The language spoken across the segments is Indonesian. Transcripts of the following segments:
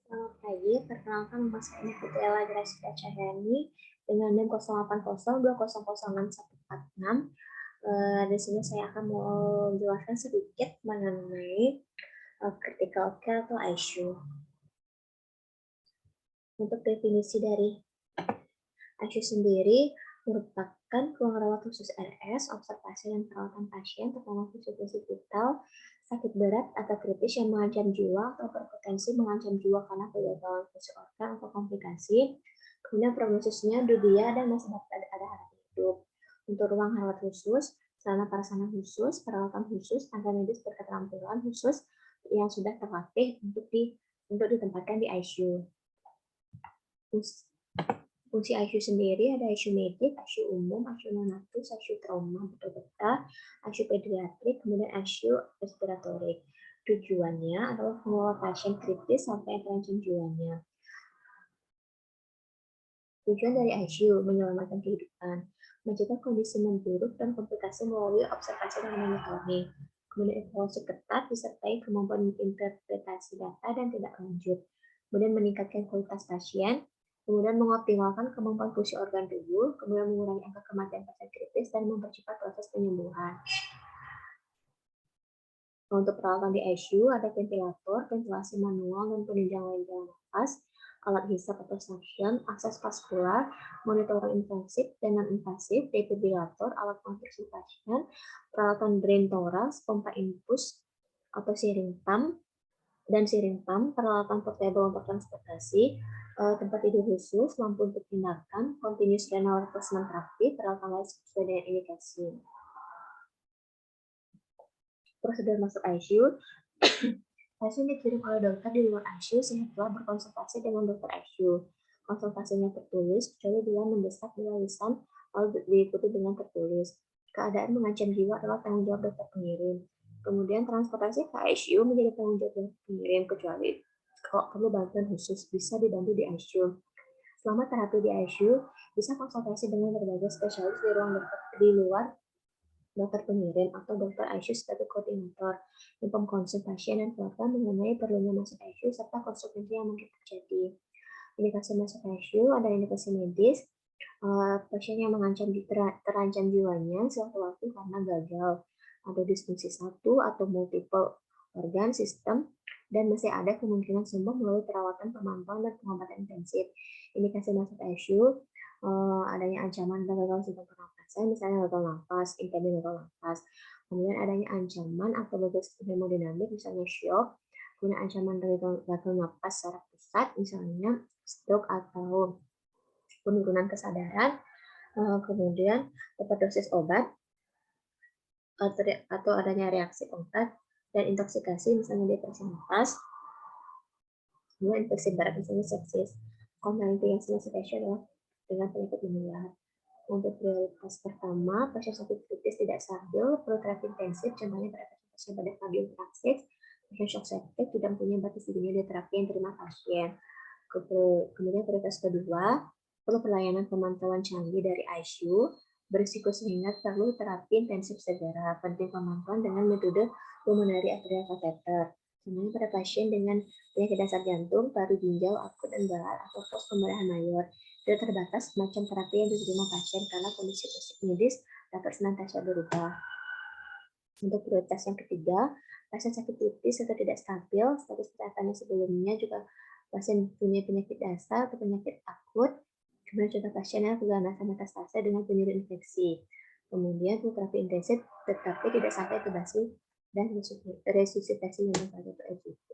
Selamat pagi, perkenalkan nama saya Putri Ella Grasida Cahyani dengan NIM 0802006146. Di sini saya akan mau menjelaskan sedikit mengenai critical care atau ICU. Untuk definisi dari ICU sendiri merupakan ruang rawat khusus RS, observasi dan perawatan pasien terutama fungsi vital, sakit berat atau kritis yang mengancam jiwa atau berpotensi mengancam jiwa karena kegagalan fungsi organ atau komplikasi. Kemudian prognosisnya dunia dan masa depan ada harapan hidup. Untuk ruang rawat khusus, sarana prasarana khusus, perawatan khusus, tenaga medis berketerampilan khusus yang sudah terlatih untuk ditempatkan di ICU. Fungsi ICU sendiri ada ICU medik, ICU umum, ICU neonatus, ICU trauma, betul-betul, ICU pediatrik, kemudian ICU respiratorik. Tujuannya adalah mengelola pasien kritis sampai terancam jiwanya. Tujuan dari ICU menyelamatkan kehidupan, mencegah kondisi memburuk dan komplikasi melalui observasi dan monitoring. Kemudian evaluasi ketat disertai kemampuan interpretasi data dan tindak lanjut. Kemudian meningkatkan kualitas pasien, kemudian mengoptimalkan kemampuan fungsi organ tubuh, kemudian mengurangi angka kematian pasien kritis dan mempercepat proses penyembuhan. Untuk peralatan di ICU ada ventilator, ventilasi manual dan penunjang jalan nafas, alat hisap atau suction, akses vaskular, monitoring invasif dan non-invasif, defibrilator, alat konstruksi pasien, peralatan drain thorax, pompa infus atau siring pump, peralatan portable untuk transportasi, tempat tidur khusus, lampu untuk tindakan, continuous renal replacement therapy, peralatan lain sesuai dengan indikasi. Prosedur masuk ICU, pasien dikirim oleh dokter di luar ICU setelah berkonsultasi dengan dokter ICU. Konsultasinya tertulis, kecuali bila mendesak bila lisan, lalu diikuti dengan tertulis. Keadaan mengancam jiwa adalah tanggung jawab dokter pengirim. Kemudian transportasi ke ICU menjadi tanggung jawab dokter pengirim, kecuali kalau perlu bantuan khusus bisa dibantu di ICU. Selama terapi di ICU, bisa konsultasi dengan berbagai spesialis di ruang dokter di luar dokter pengirim atau dokter ICU sebagai koordinator, inform konsul pasien dan keluarga mengenai perlunya masuk ICU serta konsekuensi yang mungkin terjadi. Indikasi masuk ICU ada indikasi medis, pasien yang terancam jiwanya sewaktu-waktu karena gagal atau disfungsi satu atau multiple organ sistem dan masih ada kemungkinan sembuh melalui perawatan pemantauan dan pengobatan intensif. Indikasi masuk ICU adanya ancaman gagal sistem pernapasan, misalnya gagal nafas, intubasi gagal nafas. Kemudian adanya ancaman atau gagal sistem hemodinamik, misalnya shock. Kemudian ancaman gagal nafas secara pusat, misalnya stroke atau penurunan kesadaran. Kemudian overdosis obat atau adanya reaksi obat dan intoksikasi, misalnya depresi nafas. Kemudian infeksi berat, misalnya sepsis. Komplikasi masuk ICU adalah dengan penyakit menular. Untuk prioritas pertama, pasien sakit kritis tidak stabil, perlu terapi intensif, contohnya pada pasien pada kardiotoraksik, pasien shock septic tidak mempunyai batas dunia di terapi yang terima pasien. Kemudian prioritas kedua, perlu pelayanan pemantauan canggih dari ICU, berisiko sehingga perlu terapi intensif segera, penting pemantauan dengan metode pulmonary arterial catheter. Contohnya pada pasien dengan penyakit dasar jantung, paru ginjal, akut dan berat, atau pos pemerahan mayor. Tidak terbatas macam terapi yang diterima pasien karena kondisi medis dapat senantiasa berubah. Untuk prioritas yang ketiga, pasien sakit kritis atau tidak stabil, status kesehatannya sebelumnya juga pasien punya penyakit dasar atau penyakit akut, kemudian contoh pasien yang keganasan metastase dengan penyakit infeksi. Kemudian terapi intensif tetapi tidak sampai intubasi dan resusitasi yang atau RCT.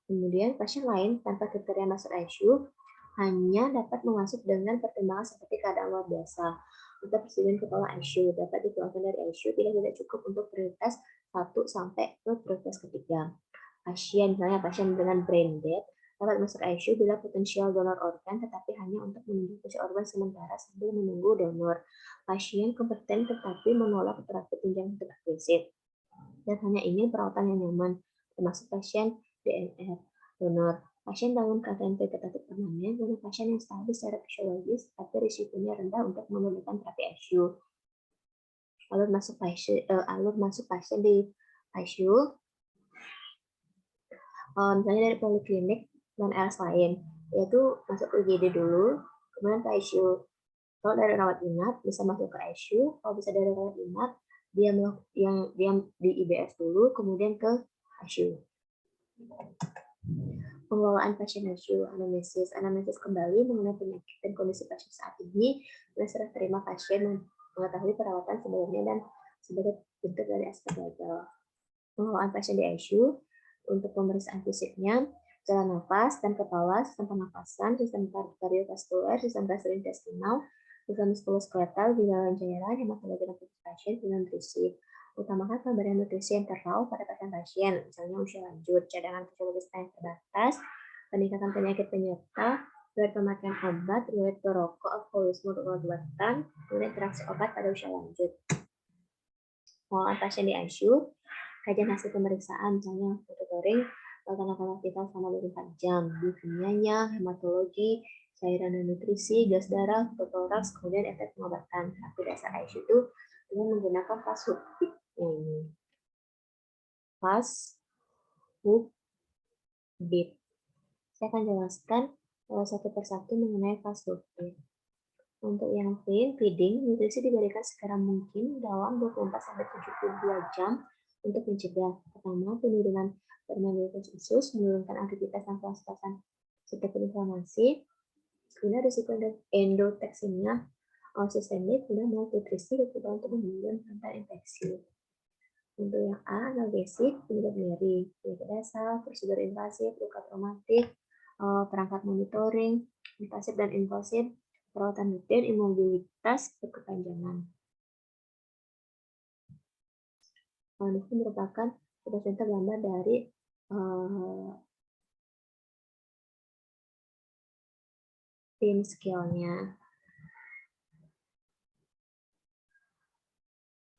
Kemudian pasien lain tanpa kriteria masuk ICU hanya dapat masuk dengan pertimbangan seperti keadaan luar biasa. Untuk persetujuan kepala ICU dapat dikeluarkan dari ICU tidak cukup untuk prioritas 1 sampai ke prioritas ketiga. Misalnya pasien dengan brain death dapat masuk ICU bila potensial donor organ tetapi hanya untuk menunggu fungsi organ sementara sambil menunggu donor. Pasien kompeten tetapi menolak terapi tunjang untuk agresif dan hanya ingin perawatan yang nyaman, termasuk pasien DNR donor. Pasien dalam keadaan vegetatif permanen dan pasien yang stabil secara fisiologis tapi risikonya rendah untuk memerlukan terapi ICU. Alur masuk pasien di ICU, misalnya dari poliklinik non-RS lain, yaitu masuk ke UGD dulu, kemudian ke ICU. Kalau dari rawat inap bisa masuk ke ICU, kalau bisa dari rawat inap dia di IBS dulu, kemudian ke ICU. Pengelolaan pasien ICU, anamnesis kembali mengenai penyakit dan kondisi pasien saat ini, dan serah terima pasien mengetahui perawatan sebelumnya dan sebagai bentuk dari aspek legal. Pengelolaan pasien di ICU untuk pemeriksaan fisiknya, jalan nafas dan kepala, sistem pernapasan, sistem kardiovaskular, sistem gastrointestinal, sistem muskuloskeletal, gejala cairan, hematologi dan pasien, dan nutrisi. Utamakan pemberian nutrisi enteral pada pasien-pasien, misalnya usia lanjut, cadangan fisiologis yang terbatas, peningkatan penyakit penyerta, riwayat pemakaian obat, riwayat perokok, alkoholisme untuk obat-obatan, kemudian interaksi obat pada usia lanjut. Pengelolaan pasien di ICU, kajian hasil pemeriksaan, misalnya monitoring tanda-tanda vital selama 24 jam, biokimianya, hematologi, cairan dan nutrisi, gas darah, fototoraks, kemudian efek pengobatan. Tapi dasar ICU itu dengan menggunakan fast-hook ini. Fast-hook bit. Saya akan jelaskan satu persatu mengenai fast-hook bit. Untuk yang feeding, nutrisi diberikan segera mungkin dalam 24-72 jam untuk mencegah pertama penurunan permeabilitas usus, menurunkan aktivitas dan pelastatan seperti inflamasi, kemudian risiko endotoksinnya sistemik, kemudian malnutrisi untuk menurunkan rantai infeksi. Untuk yang A, analgesik, penyebab nyeri, penyakit dasar, prosedur invasif, luka traumatik, perangkat monitoring, invasif dan invasif, perawatan rutin, imobilitas berkepanjangan. Ini merupakan contoh gambar dari tim skill-nya.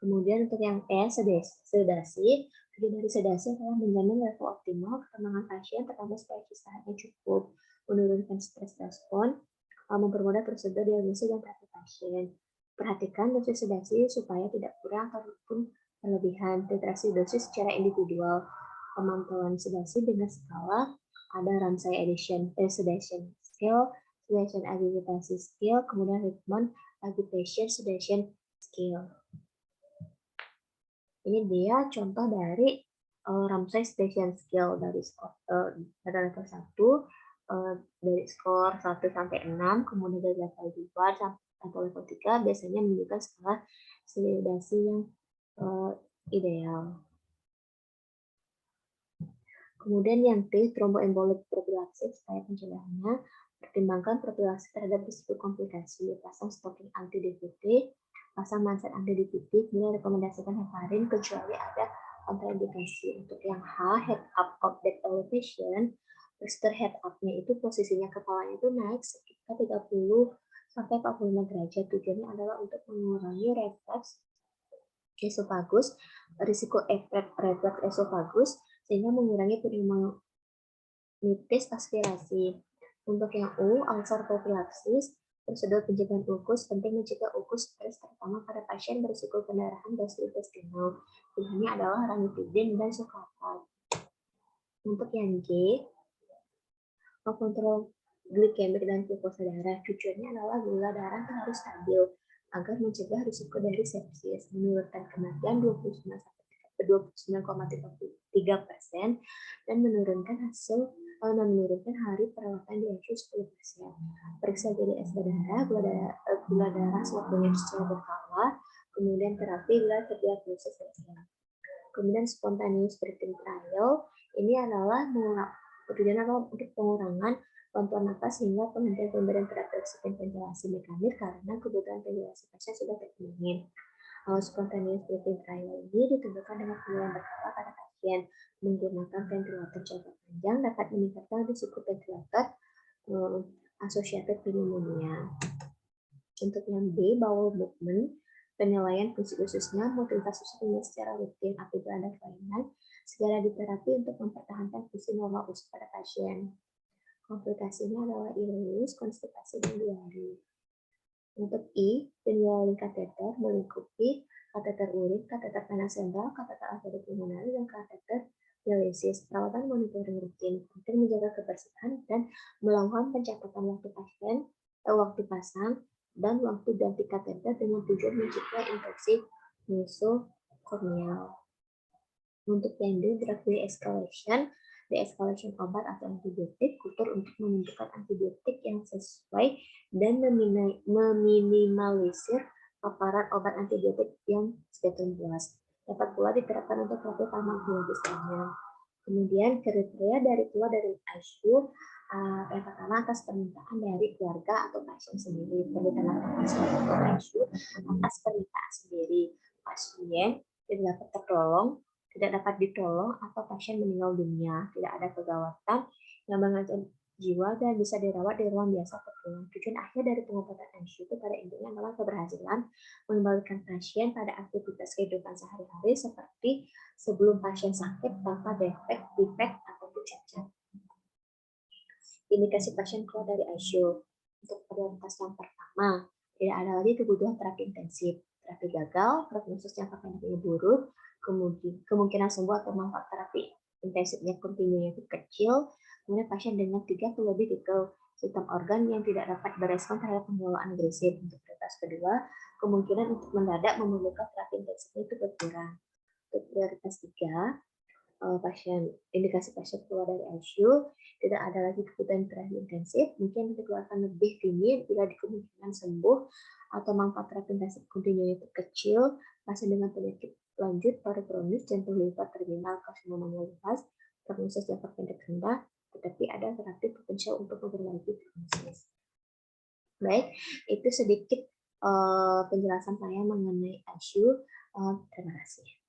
Kemudian untuk yang E, sedasi. Tujuan dari sedasi adalah menjamin level optimal ketenangan pasien, terutama supaya istirahatnya cukup, menurunkan stres respon, mempermudah prosedur diagnosis dan terapi pasien. Perhatikan dosis sedasi supaya tidak kurang ataupun berlebihan. Titrasi dosis secara individual. Pemantauan sedasi dengan skala ada Ramsay sedation scale, sedation agitasi scale, kemudian Rickman agitation sedation scale. Ini dia contoh dari Ramsay sedation scale dari pada level 1 dari skor 1 sampai 6, kemudian dari level 2 atau level 3 biasanya menunjukkan skala sedasi yang ideal. Kemudian yang T, thromboembolic prophylaxis, supaya pencegahannya, pertimbangkan prophylaxis terhadap risiko komplikasi, pasang stocking anti-DVT, pasang manset anti-DVT, kemudian rekomendasikan heparin kecuali ada kontraindikasi. Untuk yang H, head up of death elevation, posture head up-nya itu posisinya kepalanya itu naik sekitar 30 sampai 45 derajat. Tujuannya adalah untuk mengurangi refleks esofagus, risiko refleks esofagus, sehingga mengurangi pneumonitis aspirasi. Untuk yang U, ulcer prophylaxis, prosedur pencegahan ulkus, penting mencegah ulkus stres terutama pada pasien berisiko pendarahan gastrointestinal. Pilihannya adalah ranitidin dan sucralfate. Untuk yang G, kontrol glikemik dan glukosa darah. Tujuannya adalah gula darah yang harus stabil agar mencegah risiko dari sepsis, menurunkan kematian 29,3% dan menurunkan hari perawatan di ICU 10%. Periksa GDS darah, gula darah sewaktunya secara berkala, kemudian terapi bila terdiagnosis dan kemudian spontaneous breathing trial ini adalah tujuannya adalah untuk pengurangan bantuan nafas hingga penghentian pemberian terapi oksigen ventilasi mekanik karena kebutuhan ventilasi pasien sudah terpenuhi. Spontaneous breathing trial ini ditentukan dengan pemilihan berkala pada pasien menggunakan ventilator jangka panjang dapat meningkatkan risiko ventilator associated pneumonia. Untuk yang B, bowel movement, penilaian fungsi ususnya, mobilitas ususnya secara rutin apabila ada kelainan, segera diterapi untuk mempertahankan fungsi normal usus pada pasien. Komplikasinya adalah ileus, konstipasi, dan diare. Untuk I, penjualan kateter melingkupi kateter urin, kateter vena sentral, kateter arteri pulmonari, dan kateter dialisis, perawatan monitoring rutin, penting menjaga kebersihan dan melakukan pencatatan waktu pasang, dan waktu ganti kateter dengan tujuan mencegah infeksi nosokorneal. Untuk yang drug de-escalation obat atau antibiotik, kultur untuk menentukan antibiotik yang sesuai dan meminimalisir paparan obat antibiotik yang spektrum luas. Dapat pula diterapkan untuk terapi farmakologis lainnya. Kemudian kriteria dari keluar dari ICU yang pertama atas permintaan dari keluarga atau pasien sendiri. Perlu dilakukan suatu ICU atas permintaan sendiri. Pasien tidak dapat ditolong atau pasien meninggal dunia, tidak ada kegawatan yang mengancam jiwa dan bisa dirawat di ruang biasa atau pulang. Tujuan akhir dari pengobatan ICU itu pada intinya adalah keberhasilan mengembalikan pasien pada aktivitas kehidupan sehari-hari seperti sebelum pasien sakit tanpa defek ataupun cacat. Indikasi pasien keluar dari ICU. Untuk prioritas yang pertama, tidak ada lagi kebutuhan terapi intensif. Terapi gagal, prognosis jangka pendeknya buruk, kemungkinan sembuh atau manfaat terapi intensifnya kontinunya kecil, kemudian pasien dengan 3 atau lebih detail sistem organ yang tidak dapat berespon terhadap pengelolaan agresif. Untuk prioritas kedua, kemungkinan untuk mendadak memerlukan terapi intensifnya itu berkurang. Untuk prioritas 3, indikasi pasien keluar dari ICU, tidak ada lagi kebutuhan terapi intensif, mungkin dikeluarkan lebih dini bila kemungkinan sembuh atau manfaat terapi intensif kontinunya itu kecil, pasien dengan penyakit lanjut paru kronis, jantung liver terminal, karsinoma luas, prognosis jangka pendek rendah, tetapi ada terapi potensial untuk memperbaiki prognosis. Baik, itu sedikit penjelasan saya mengenai ICU. Terima kasih.